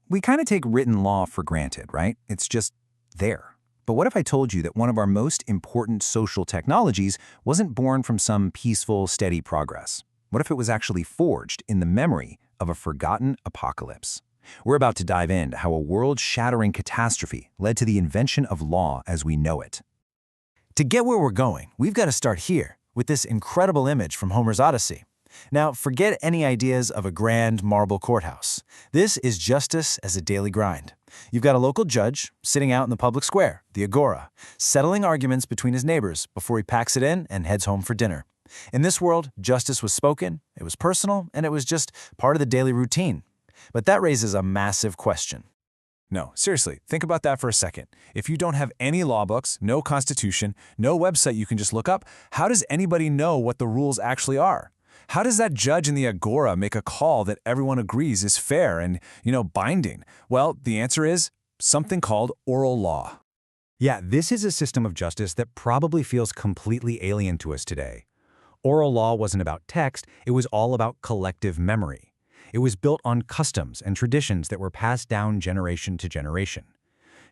We kind of take written law for granted, right? It's just there. But what if I told you that one of our most important social technologies wasn't born from some peaceful, steady progress? What if it was actually forged in the memory of a forgotten apocalypse? We're about to dive into how a world-shattering catastrophe led to the invention of law as we know it. To get where we're going, we've got to start here, with this incredible image from Homer's Odyssey. Now, forget any ideas of a grand marble courthouse. This is justice as a daily grind. You've got a local judge sitting out in the public square, the agora, settling arguments between his neighbors before he packs it in and heads home for dinner. In this world, justice was spoken, it was personal, and it was just part of the daily routine. But that raises a massive question. No, seriously, think about that for a second. If you don't have any law books, no constitution, no website you can just look up, how does anybody know what the rules actually are? How does that judge in the agora make a call that everyone agrees is fair and, binding? Well, the answer is something called oral law. Yeah, this is a system of justice that probably feels completely alien to us today. Oral law wasn't about text, it was all about collective memory. It was built on customs and traditions that were passed down generation to generation.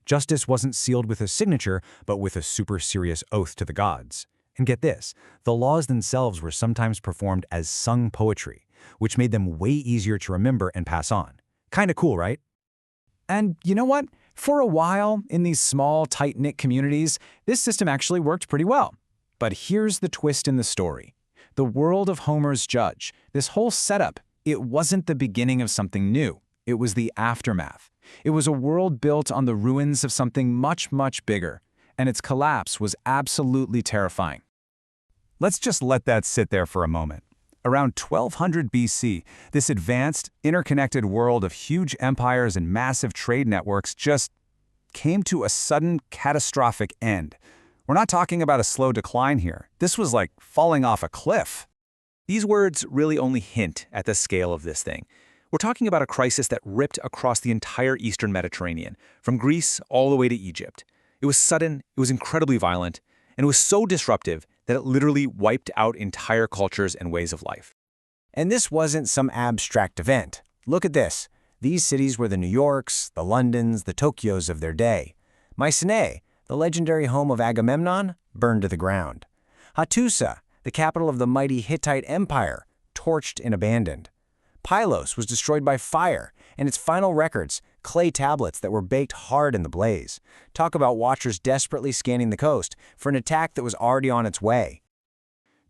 Justice wasn't sealed with a signature, but with a super serious oath to the gods. And get this, the laws themselves were sometimes performed as sung poetry, which made them way easier to remember and pass on. Kinda cool, right? And you know what? For a while, in these small, tight-knit communities, this system actually worked pretty well. But here's the twist in the story. The world of Homer's judge, this whole setup, it wasn't the beginning of something new. It was the aftermath. It was a world built on the ruins of something much, much bigger. And its collapse was absolutely terrifying. Let's just let that sit there for a moment. Around 1200 BC, this advanced, interconnected world of huge empires and massive trade networks just came to a sudden, catastrophic end. We're not talking about a slow decline here. This was like falling off a cliff. These words really only hint at the scale of this thing. We're talking about a crisis that ripped across the entire Eastern Mediterranean, from Greece all the way to Egypt. It was sudden, it was incredibly violent, and it was so disruptive that it literally wiped out entire cultures and ways of life. And this wasn't some abstract event. Look at this. These cities were the New Yorks, the Londons, the Tokyos of their day. Mycenae, the legendary home of Agamemnon, burned to the ground. Hattusa, the capital of the mighty Hittite Empire, torched and abandoned. Pylos was destroyed by fire, and its final records, clay tablets that were baked hard in the blaze. Talk about watchers desperately scanning the coast for an attack that was already on its way.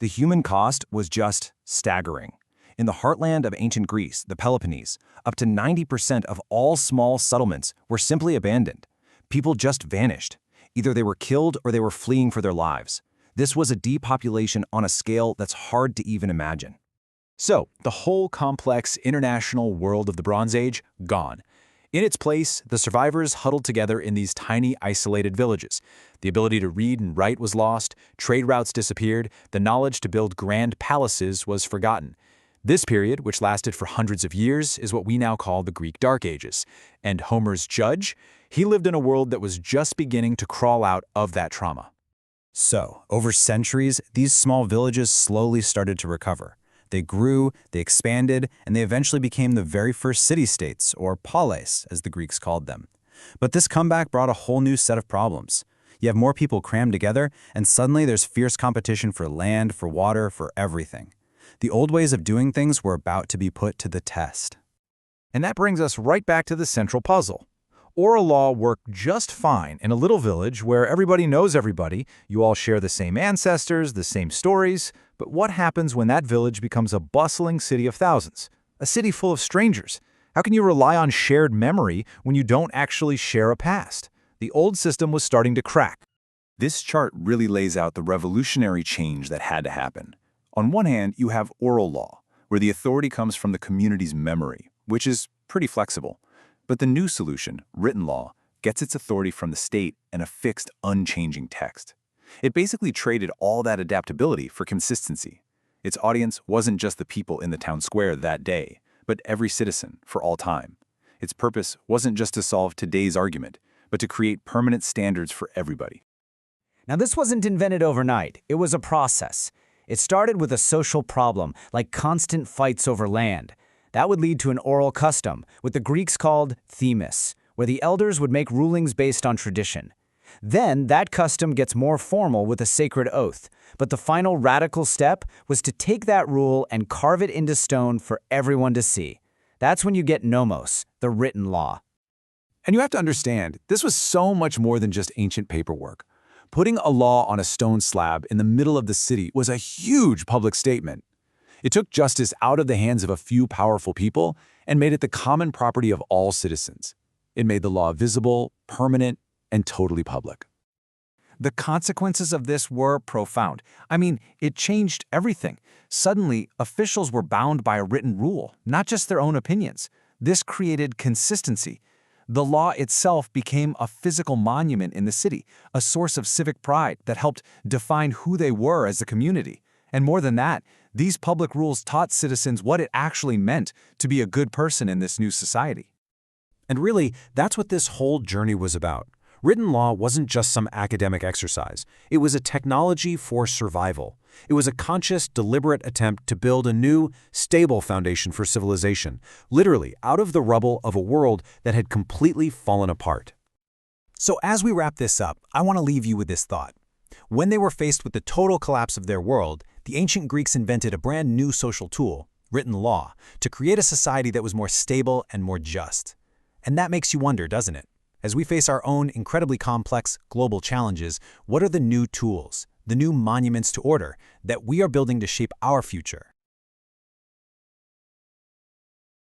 The human cost was just staggering. In the heartland of ancient Greece, the Peloponnese, up to 90% of all small settlements were simply abandoned. People just vanished. Either they were killed or they were fleeing for their lives. This was a depopulation on a scale that's hard to even imagine. So, the whole complex international world of the Bronze Age, gone. In its place, the survivors huddled together in these tiny, isolated villages. The ability to read and write was lost, trade routes disappeared, the knowledge to build grand palaces was forgotten. This period, which lasted for hundreds of years, is what we now call the Greek Dark Ages. And Homer's judge? He lived in a world that was just beginning to crawl out of that trauma. So, over centuries, these small villages slowly started to recover. They grew, they expanded, and they eventually became the very first city-states, or polis, as the Greeks called them. But this comeback brought a whole new set of problems. You have more people crammed together, and suddenly there's fierce competition for land, for water, for everything. The old ways of doing things were about to be put to the test. And that brings us right back to the central puzzle. Oral law worked just fine in a little village where everybody knows everybody, you all share the same ancestors, the same stories, but what happens when that village becomes a bustling city of thousands? A city full of strangers? How can you rely on shared memory when you don't actually share a past? The old system was starting to crack. This chart really lays out the revolutionary change that had to happen. On one hand, you have oral law, where the authority comes from the community's memory, which is pretty flexible. But the new solution, written law, gets its authority from the state and a fixed, unchanging text. It basically traded all that adaptability for consistency. Its audience wasn't just the people in the town square that day, but every citizen for all time. Its purpose wasn't just to solve today's argument, but to create permanent standards for everybody. Now, this wasn't invented overnight. It was a process. It started with a social problem, like constant fights over land. That would lead to an oral custom, what the Greeks called themis, where the elders would make rulings based on tradition. Then that custom gets more formal with a sacred oath, but the final radical step was to take that rule and carve it into stone for everyone to see. That's when you get nomos, the written law. And you have to understand, this was so much more than just ancient paperwork. Putting a law on a stone slab in the middle of the city was a huge public statement. It took justice out of the hands of a few powerful people and made it the common property of all citizens. It made the law visible, permanent, and totally public. The consequences of this were profound. I mean, it changed everything. Suddenly, officials were bound by a written rule, not just their own opinions. This created consistency. The law itself became a physical monument in the city, a source of civic pride that helped define who they were as a community. And more than that, these public rules taught citizens what it actually meant to be a good person in this new society. And really, that's what this whole journey was about. Written law wasn't just some academic exercise. It was a technology for survival. It was a conscious, deliberate attempt to build a new, stable foundation for civilization, literally out of the rubble of a world that had completely fallen apart. So as we wrap this up, I want to leave you with this thought. When they were faced with the total collapse of their world, the ancient Greeks invented a brand new social tool, written law, to create a society that was more stable and more just. And that makes you wonder, doesn't it? As we face our own incredibly complex global challenges, what are the new tools, the new monuments to order that we are building to shape our future?